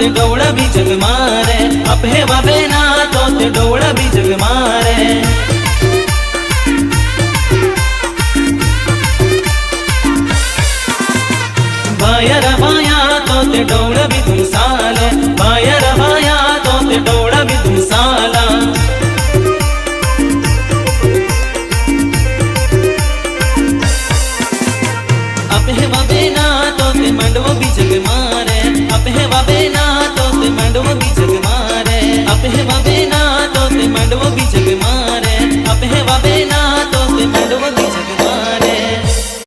ते डोड़ा भी जग मारे, अपहे बाबे ना तो ते डोड़ा भी जग मारे। बायर बाया तो ते डोड़ा भी तुम साले, बायर बाया तो ते डोड़ा भी तुम साला। अपहे बाबे ना तो ते मंडवो भी जग मारे, अपहे बाबे ना तो ते मंडवो भी जग मारे, अपहे बाबे